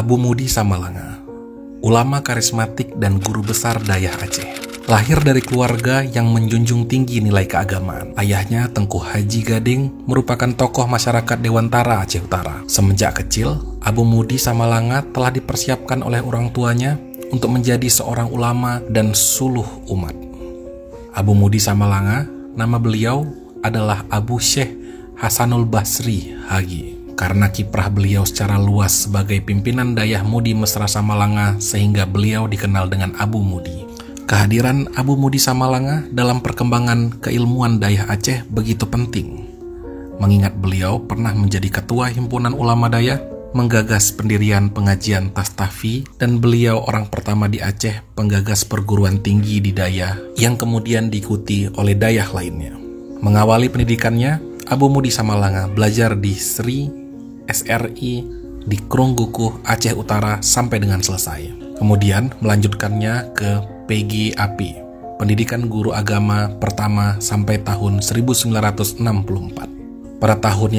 Abu Mudi Samalanga, ulama karismatik dan guru besar Dayah Aceh. Lahir dari keluarga yang menjunjung tinggi nilai keagamaan. Ayahnya Tengku Haji Gading merupakan tokoh masyarakat Dewantara Aceh Utara. Semenjak kecil, Abu Mudi Samalanga telah dipersiapkan oleh orang tuanya untuk menjadi seorang ulama dan suluh umat. Abu Mudi Samalanga, nama beliau adalah Abu Syekh Hasanul Basri Hagi. Karena kiprah beliau secara luas sebagai pimpinan Dayah Mudi Mesra Samalanga sehingga beliau dikenal dengan Abu Mudi. Kehadiran Abu Mudi Samalanga dalam perkembangan keilmuan Dayah Aceh begitu penting, mengingat beliau pernah menjadi ketua himpunan ulama Dayah, menggagas pendirian pengajian Tastafi, dan beliau orang pertama di Aceh penggagas perguruan tinggi di Dayah yang kemudian diikuti oleh Dayah lainnya. Mengawali pendidikannya, Abu Mudi Samalanga belajar di SRI di Krunggukuh, Aceh Utara sampai dengan selesai. Kemudian melanjutkannya ke PGAP, pendidikan guru agama pertama sampai tahun 1964. Pada tahun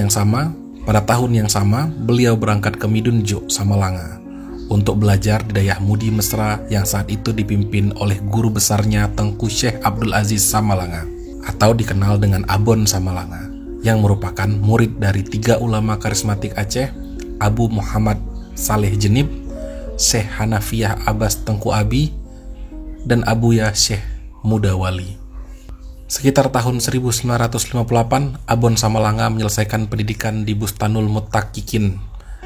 yang sama, beliau berangkat ke Midunjuk, Samalanga untuk belajar di Dayah Mudi Mesra yang saat itu dipimpin oleh guru besarnya Tengku Syekh Abdul Aziz Samalanga atau dikenal dengan Abon Samalanga, yang merupakan murid dari 3 ulama karismatik Aceh, Abu Muhammad Saleh Jenib, Syekh Hanafiyah Abbas Tengku Abi, dan Abuya Syekh Mudawali. Sekitar tahun 1958, Abon Samalanga menyelesaikan pendidikan di Bustanul Mutaqiqin,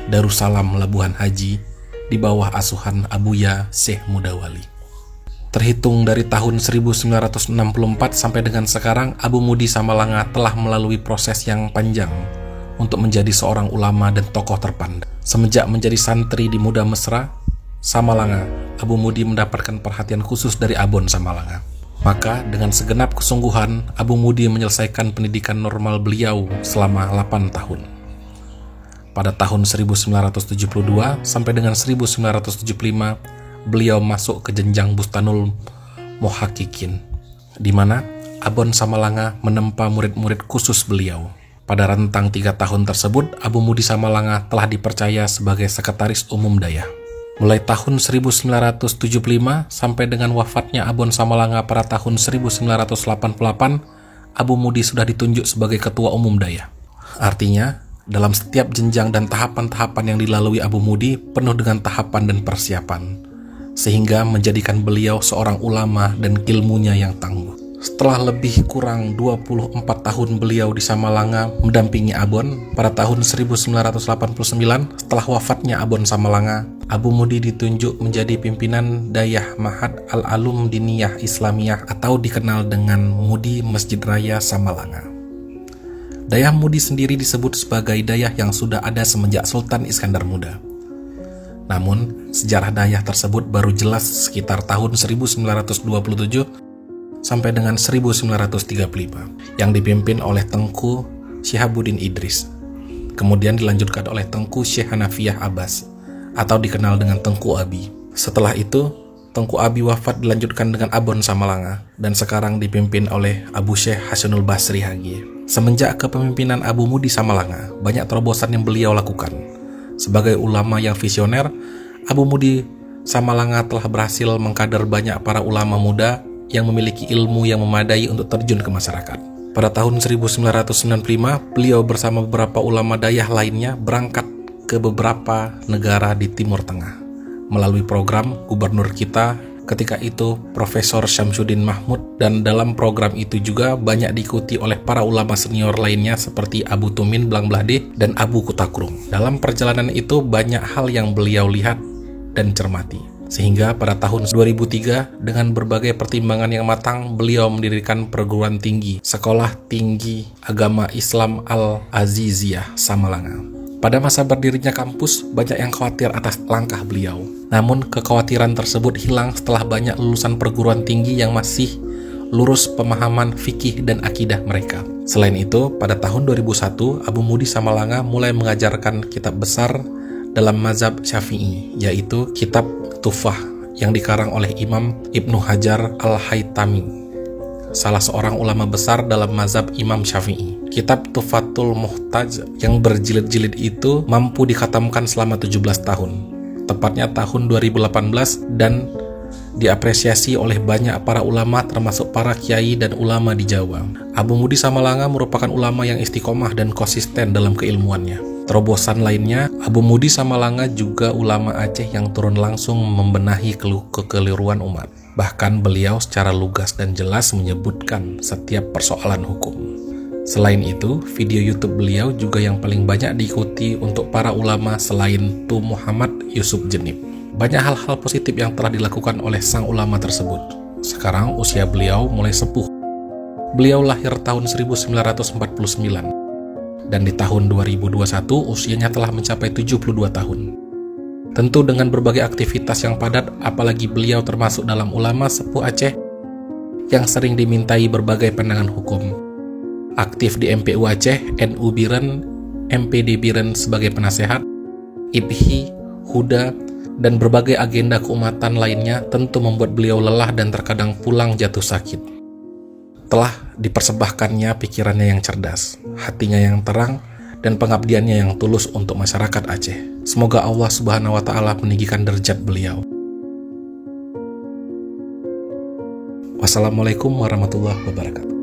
Darussalam Labuhan Haji, di bawah asuhan Abuya Syekh Mudawali. Terhitung dari tahun 1964 sampai dengan sekarang, Abu Mudi Samalanga telah melalui proses yang panjang untuk menjadi seorang ulama dan tokoh terpandang. Semenjak menjadi santri di Muda Mesra Samalanga, Abu Mudi mendapatkan perhatian khusus dari Abon Samalanga. Maka dengan segenap kesungguhan, Abu Mudi menyelesaikan pendidikan normal beliau selama 8 tahun. Pada tahun 1972 sampai dengan 1975, beliau masuk ke jenjang Bustanul Muhaqqiqin, di mana Abon Samalanga menempa murid-murid khusus beliau. Pada rentang 3 tahun tersebut, Abu Mudi Samalanga telah dipercaya sebagai sekretaris umum Dayah. Mulai tahun 1975 sampai dengan wafatnya Abon Samalanga pada tahun 1988, Abu Mudi sudah ditunjuk sebagai ketua umum Dayah. Artinya, dalam setiap jenjang dan tahapan-tahapan yang dilalui Abu Mudi penuh dengan tahapan dan persiapan, sehingga menjadikan beliau seorang ulama dan ilmunya yang tangguh. Setelah lebih kurang 24 tahun beliau di Samalanga mendampingi Abon, pada tahun 1989 setelah wafatnya Abon Samalanga, Abu Mudi ditunjuk menjadi pimpinan Dayah Mahad Al-Alum Diniyah Islamiyah atau dikenal dengan Mudi Masjid Raya Samalanga. Dayah Mudi sendiri disebut sebagai dayah yang sudah ada semenjak Sultan Iskandar Muda. Namun, sejarah Dayah tersebut baru jelas sekitar tahun 1927 sampai dengan 1935, yang dipimpin oleh Tengku Syihabuddin Idris. Kemudian dilanjutkan oleh Tengku Syekh Hanafiyah Abbas, atau dikenal dengan Tengku Abi. Setelah itu, Tengku Abi wafat dilanjutkan dengan Abon Samalanga, dan sekarang dipimpin oleh Abu Syekh Hasanul Basri Hagi. Semenjak kepemimpinan Abu Mudi Samalanga, banyak terobosan yang beliau lakukan. Sebagai ulama yang visioner, Abu Mudi Samalanga telah berhasil mengkader banyak para ulama muda yang memiliki ilmu yang memadai untuk terjun ke masyarakat. Pada tahun 1995, beliau bersama beberapa ulama Dayah lainnya berangkat ke beberapa negara di Timur Tengah melalui program gubernur kita ketika itu Profesor Syamsuddin Mahmud, dan dalam program itu juga banyak diikuti oleh para ulama senior lainnya seperti Abu Tumin Blangblade dan Abu Kutakrung. Dalam perjalanan itu banyak hal yang beliau lihat dan cermati, sehingga pada tahun 2003 dengan berbagai pertimbangan yang matang beliau mendirikan perguruan tinggi Sekolah Tinggi Agama Islam Al-Aziziyah Samalanga. Pada masa berdirinya kampus, banyak yang khawatir atas langkah beliau. Namun, kekhawatiran tersebut hilang setelah banyak lulusan perguruan tinggi yang masih lurus pemahaman fikih dan akidah mereka. Selain itu, pada tahun 2001, Abu Mudi Samalanga mulai mengajarkan kitab besar dalam mazhab Syafi'i, yaitu kitab Tufah yang dikarang oleh Imam Ibnu Hajar Al-Haytami, salah seorang ulama besar dalam mazhab Imam Syafi'i. Kitab Tufatul Muhtaj yang berjilid-jilid itu mampu dikhatamkan selama 17 tahun. tepatnya tahun 2018, dan diapresiasi oleh banyak para ulama termasuk para kiai dan ulama di Jawa. Abu Mudi Samalanga merupakan ulama yang istiqomah dan konsisten dalam keilmuannya. Terobosan lainnya, Abu Mudi Samalanga juga ulama Aceh yang turun langsung membenahi kekeliruan umat. Bahkan beliau secara lugas dan jelas menyebutkan setiap persoalan hukum. Selain itu, video YouTube beliau juga yang paling banyak diikuti untuk para ulama selain Tu Muhammad Yusuf Jenib. Banyak hal-hal positif yang telah dilakukan oleh sang ulama tersebut. Sekarang usia beliau mulai sepuh. Beliau lahir tahun 1949. Dan di tahun 2021 usianya telah mencapai 72 tahun. Tentu dengan berbagai aktivitas yang padat, apalagi beliau termasuk dalam ulama sepuh Aceh yang sering dimintai berbagai pandangan hukum. Aktif di MPU Aceh, NU Biren, MPD Biren sebagai penasehat, IPHI, Huda, dan berbagai agenda keumatan lainnya tentu membuat beliau lelah dan terkadang pulang jatuh sakit. Telah dipersembahkannya pikirannya yang cerdas, hatinya yang terang, dan pengabdiannya yang tulus untuk masyarakat Aceh. Semoga Allah Subhanahu wa Ta'ala meninggikan derajat beliau. Wassalamualaikum warahmatullahi wabarakatuh.